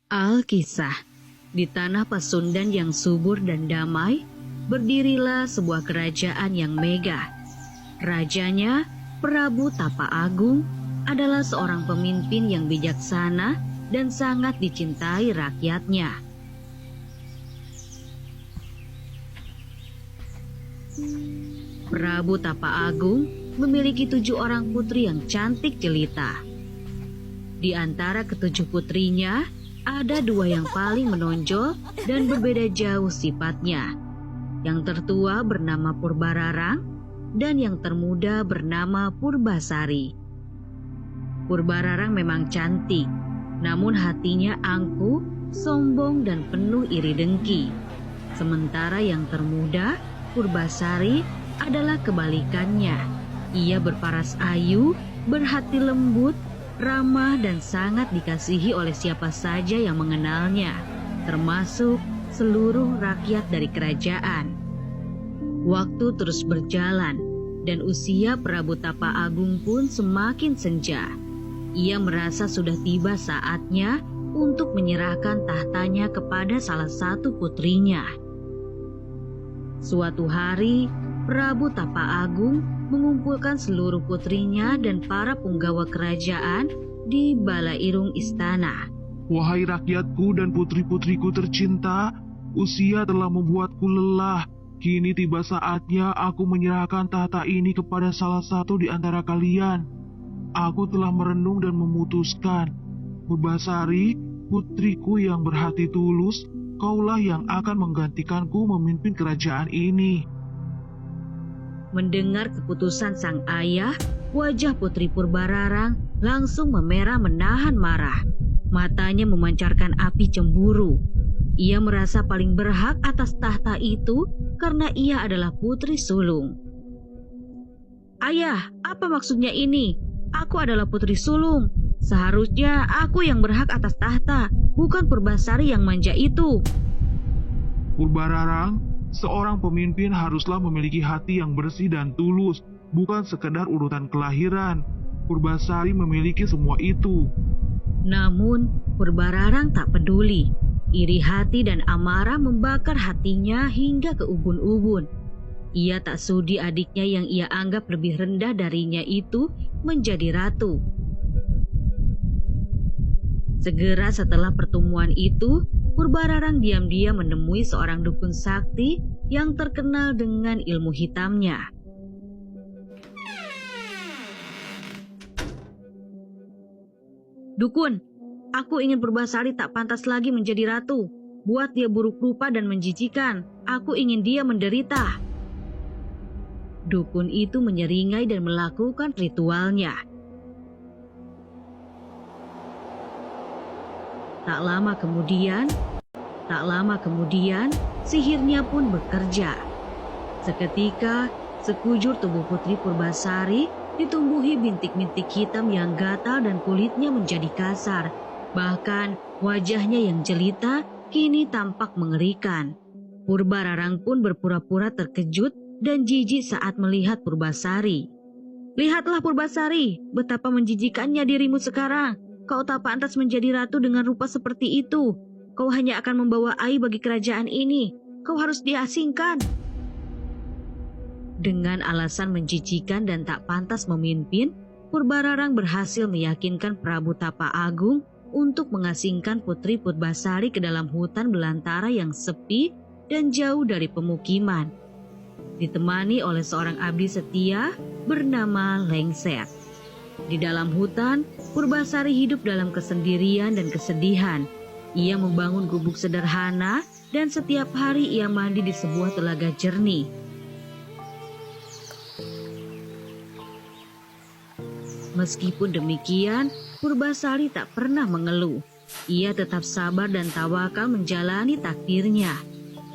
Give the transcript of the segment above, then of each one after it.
Alkisah, di tanah Pasundan yang subur dan damai, berdirilah sebuah kerajaan yang megah. Rajanya, Prabu Tapa Agung, adalah seorang pemimpin yang bijaksana dan sangat dicintai rakyatnya. Prabu Tapa Agung memiliki 7 orang putri yang cantik jelita. Di antara ketujuh putrinya, ada 2 yang paling menonjol dan berbeda jauh sifatnya. Yang tertua bernama Purbararang dan yang termuda bernama Purbasari. Purbararang memang cantik, namun hatinya angkuh, sombong dan penuh iri dengki. Sementara yang termuda, Purbasari, adalah kebalikannya. Ia berparas ayu, berhati lembut, ramah dan sangat dikasihi oleh siapa saja yang mengenalnya, termasuk seluruh rakyat dari kerajaan. Waktu terus berjalan dan usia Prabu Tapa Agung pun semakin senja. Ia merasa sudah tiba saatnya untuk menyerahkan tahtanya kepada salah satu putrinya. Suatu hari, Prabu Tapa Agung mengumpulkan seluruh putrinya dan para punggawa kerajaan di balairung istana. Wahai rakyatku dan putri-putriku tercinta, usia telah membuatku lelah. Kini tiba saatnya aku menyerahkan tahta ini kepada salah satu di antara kalian. Aku telah merenung dan memutuskan, Purbasari, putriku yang berhati tulus, kaulah yang akan menggantikanku memimpin kerajaan ini. Mendengar keputusan sang ayah, wajah Putri Purbararang langsung memerah menahan marah. Matanya memancarkan api cemburu. Ia merasa paling berhak atas tahta itu karena ia adalah putri sulung. Ayah, apa maksudnya ini? Aku adalah putri sulung. Seharusnya aku yang berhak atas tahta, bukan Purbasari yang manja itu. Purbararang, seorang pemimpin haruslah memiliki hati yang bersih dan tulus, bukan sekedar urutan kelahiran. Purbasari memiliki semua itu. Namun, Purbararang tak peduli. Iri hati dan amarah membakar hatinya hingga ke ubun-ubun. Ia tak sudi adiknya yang ia anggap lebih rendah darinya itu menjadi ratu. Segera setelah pertemuan itu, Purbararang diam-diam menemui seorang dukun sakti yang terkenal dengan ilmu hitamnya. Dukun, aku ingin Purbasari tak pantas lagi menjadi ratu. Buat dia buruk rupa dan menjijikan. Aku ingin dia menderita. Dukun itu menyeringai dan melakukan ritualnya. Tak lama kemudian, sihirnya pun bekerja. Seketika, sekujur tubuh Putri Purbasari ditumbuhi bintik-bintik hitam yang gatal dan kulitnya menjadi kasar. Bahkan wajahnya yang jelita kini tampak mengerikan. Purbararang pun berpura-pura terkejut dan jijik saat melihat Purbasari. Lihatlah Purbasari, betapa menjijikannya dirimu sekarang. Kau tak pantas menjadi ratu dengan rupa seperti itu. Kau hanya akan membawa aib bagi kerajaan ini. Kau harus diasingkan. Dengan alasan menjijikan dan tak pantas memimpin, Purbararang berhasil meyakinkan Prabu Tapa Agung untuk mengasingkan Putri Purbasari ke dalam hutan belantara yang sepi dan jauh dari pemukiman. Ditemani oleh seorang abdi setia bernama Lengser. Di dalam hutan, Purbasari hidup dalam kesendirian dan kesedihan. Ia membangun gubuk sederhana dan setiap hari ia mandi di sebuah telaga jernih. Meskipun demikian, Purbasari tak pernah mengeluh. Ia tetap sabar dan tawakal menjalani takdirnya.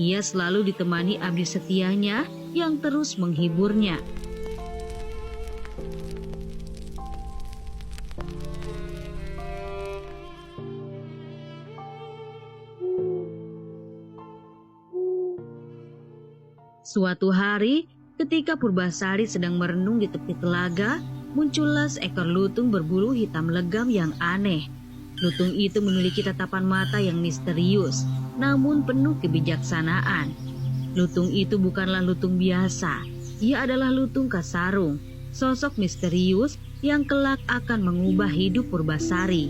Ia selalu ditemani abdi setianya yang terus menghiburnya. Suatu hari, ketika Purbasari sedang merenung di tepi telaga, muncullah seekor lutung berbulu hitam legam yang aneh. Lutung itu memiliki tatapan mata yang misterius, namun penuh kebijaksanaan. Lutung itu bukanlah lutung biasa. Ia adalah Lutung Kasarung, sosok misterius yang kelak akan mengubah hidup Purbasari.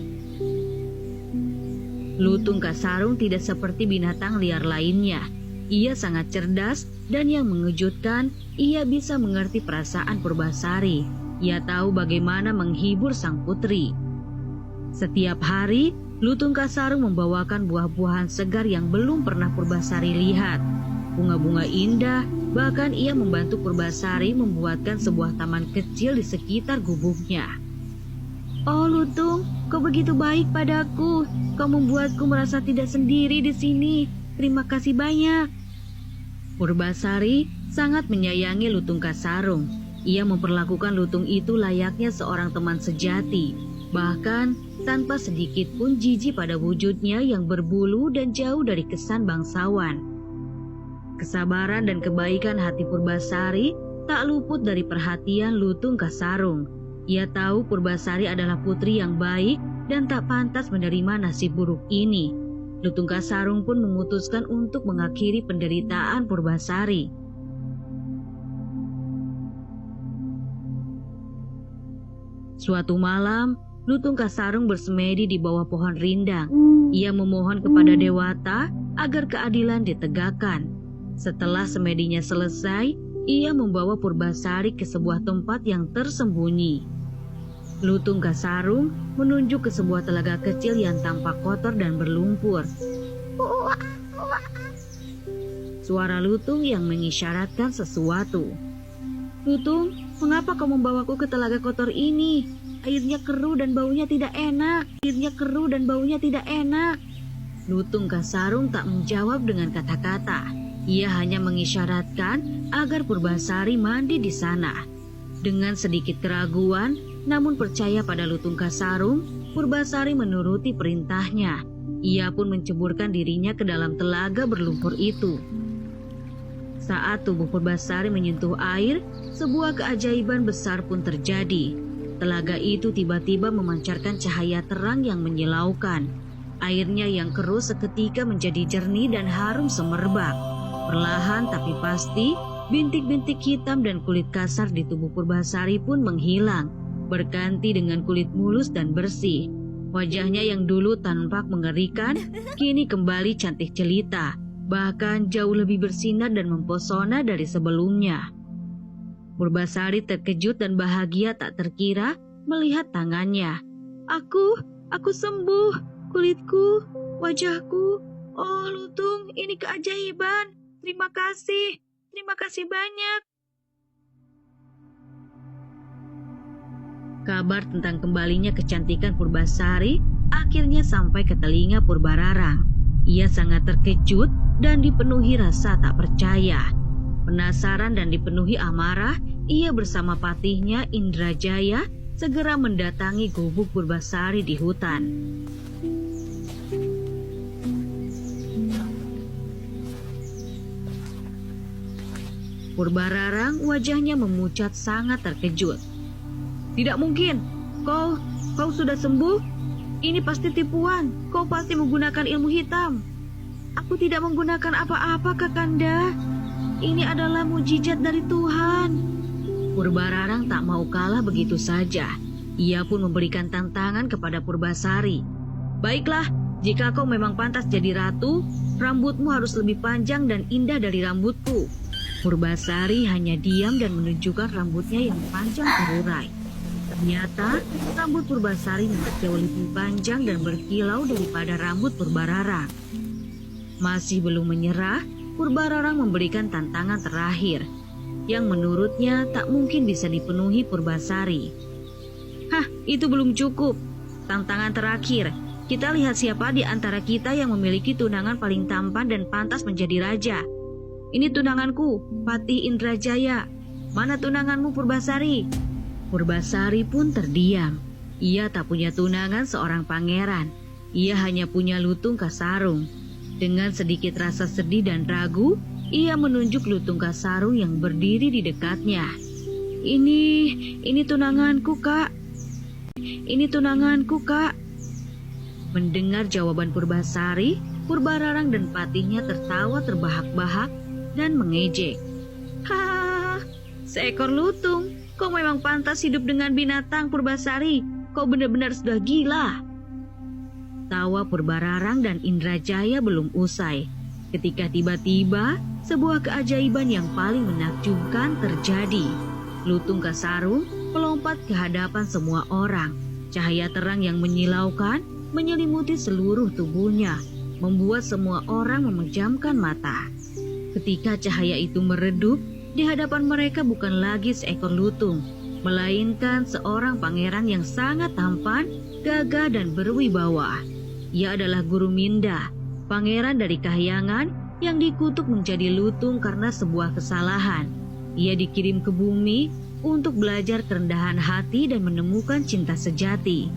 Lutung Kasarung tidak seperti binatang liar lainnya. Ia sangat cerdas dan yang mengejutkan, ia bisa mengerti perasaan Purbasari. Ia tahu bagaimana menghibur sang putri. Setiap hari, Lutung Kasarung membawakan buah-buahan segar yang belum pernah Purbasari lihat. Bunga-bunga indah, bahkan ia membantu Purbasari membuatkan sebuah taman kecil di sekitar gubuknya. "Oh Lutung, kau begitu baik padaku. Kau membuatku merasa tidak sendiri di sini. Terima kasih banyak." Purbasari sangat menyayangi Lutung Kasarung. Ia memperlakukan Lutung itu layaknya seorang teman sejati, bahkan tanpa sedikit pun jijik pada wujudnya yang berbulu dan jauh dari kesan bangsawan. Kesabaran dan kebaikan hati Purbasari tak luput dari perhatian Lutung Kasarung. Ia tahu Purbasari adalah putri yang baik dan tak pantas menerima nasib buruk ini. Lutung Kasarung pun memutuskan untuk mengakhiri penderitaan Purbasari. Suatu malam, Lutung Kasarung bersemedi di bawah pohon rindang. Ia memohon kepada Dewata agar keadilan ditegakkan. Setelah semedinya selesai, ia membawa Purbasari ke sebuah tempat yang tersembunyi. Lutung Kasarung menunjuk ke sebuah telaga kecil yang tampak kotor dan berlumpur. Suara Lutung yang mengisyaratkan sesuatu. "Lutung, mengapa kau membawaku ke telaga kotor ini? Airnya keruh dan baunya tidak enak. Lutung Kasarung tak menjawab dengan kata-kata. Ia hanya mengisyaratkan agar Purbasari mandi di sana. Dengan sedikit keraguan, namun percaya pada Lutung Kasarung, Purbasari menuruti perintahnya. Ia pun menceburkan dirinya ke dalam telaga berlumpur itu. Saat tubuh Purbasari menyentuh air, sebuah keajaiban besar pun terjadi. Telaga itu tiba-tiba memancarkan cahaya terang yang menyilaukan. Airnya yang keruh seketika menjadi jernih dan harum semerbak. Perlahan tapi pasti, bintik-bintik hitam dan kulit kasar di tubuh Purbasari pun menghilang, berganti dengan kulit mulus dan bersih. Wajahnya yang dulu tampak mengerikan, kini kembali cantik jelita, bahkan jauh lebih bersinar dan mempesona dari sebelumnya. Purbasari terkejut dan bahagia tak terkira melihat tangannya. Aku sembuh, kulitku, wajahku. Oh Lutung, ini keajaiban. Terima kasih banyak. Kabar tentang kembalinya kecantikan Purbasari akhirnya sampai ke telinga Purbararang. Ia sangat terkejut dan dipenuhi rasa tak percaya. Penasaran dan dipenuhi amarah, ia bersama patihnya Indrajaya segera mendatangi gubuk Purbasari di hutan. Purbararang wajahnya memucat sangat terkejut. Tidak mungkin, kau sudah sembuh? Ini pasti tipuan, kau pasti menggunakan ilmu hitam. Aku tidak menggunakan apa-apa, Kakanda. Ini adalah mujizat dari Tuhan. Purbararang tak mau kalah begitu saja. Ia pun memberikan tantangan kepada Purbasari. Baiklah, jika kau memang pantas jadi ratu, rambutmu harus lebih panjang dan indah dari rambutku. Purbasari hanya diam dan menunjukkan rambutnya yang panjang terurai. Ternyata rambut Purbasari jauh lebih panjang dan berkilau daripada rambut Purbararang. Masih belum menyerah, Purbararang memberikan tantangan terakhir, yang menurutnya tak mungkin bisa dipenuhi Purbasari. Hah, itu belum cukup. Tantangan terakhir, kita lihat siapa di antara kita yang memiliki tunangan paling tampan dan pantas menjadi raja. Ini tunanganku, Patih Indrajaya. Mana tunanganmu, Purbasari? Purbasari pun terdiam. Ia tak punya tunangan seorang pangeran. Ia hanya punya Lutung Kasarung. Dengan sedikit rasa sedih dan ragu, ia menunjuk Lutung Kasarung yang berdiri di dekatnya. Ini tunanganku, Kak. Ini tunanganku, Kak. Mendengar jawaban Purbasari, Purbararang dan Patihnya tertawa terbahak-bahak dan mengejek. Hahaha, seekor lutung, kau memang pantas hidup dengan binatang, Purbasari. Kau benar-benar sudah gila. Tawa Purbararang dan Indrajaya belum usai, ketika tiba-tiba sebuah keajaiban yang paling menakjubkan terjadi. Lutung Kasarung melompat ke hadapan semua orang. Cahaya terang yang menyilaukan menyelimuti seluruh tubuhnya, membuat semua orang memejamkan mata. Ketika cahaya itu meredup, di hadapan mereka bukan lagi seekor lutung, melainkan seorang pangeran yang sangat tampan, gagah dan berwibawa. Ia adalah Guru Minda, pangeran dari Kahyangan yang dikutuk menjadi lutung karena sebuah kesalahan. Ia dikirim ke bumi untuk belajar kerendahan hati dan menemukan cinta sejati.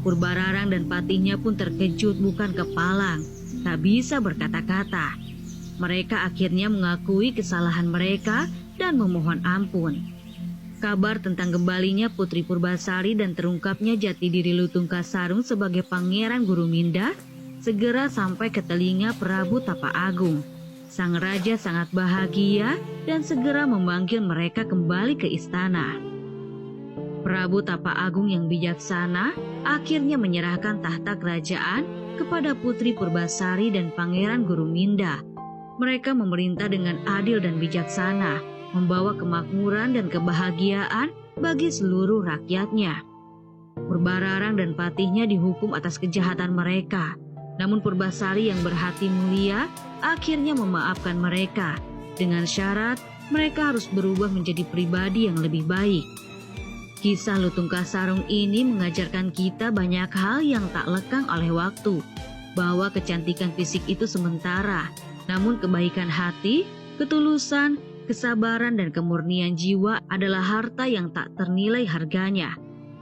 Purbararang dan Patihnya pun terkejut bukan kepalang, tak bisa berkata-kata. Mereka akhirnya mengakui kesalahan mereka dan memohon ampun. Kabar tentang kembalinya Putri Purbasari dan terungkapnya jati diri Lutung Kasarung sebagai Pangeran Guru Minda segera sampai ke telinga Prabu Tapa Agung. Sang raja sangat bahagia dan segera memanggil mereka kembali ke istana. Prabu Tapa Agung yang bijaksana akhirnya menyerahkan tahta kerajaan kepada Putri Purbasari dan Pangeran Guru Minda. Mereka memerintah dengan adil dan bijaksana, membawa kemakmuran dan kebahagiaan bagi seluruh rakyatnya. Purbararang dan Patihnya dihukum atas kejahatan mereka, namun Purbasari yang berhati mulia akhirnya memaafkan mereka dengan syarat mereka harus berubah menjadi pribadi yang lebih baik. Kisah Lutung Kasarung ini mengajarkan kita banyak hal yang tak lekang oleh waktu, bahwa kecantikan fisik itu sementara, namun kebaikan hati, ketulusan, kesabaran dan kemurnian jiwa adalah harta yang tak ternilai harganya.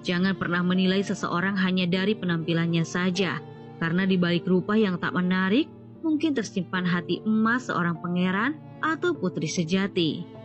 Jangan pernah menilai seseorang hanya dari penampilannya saja, karena di balik rupa yang tak menarik, mungkin tersimpan hati emas seorang pangeran atau putri sejati.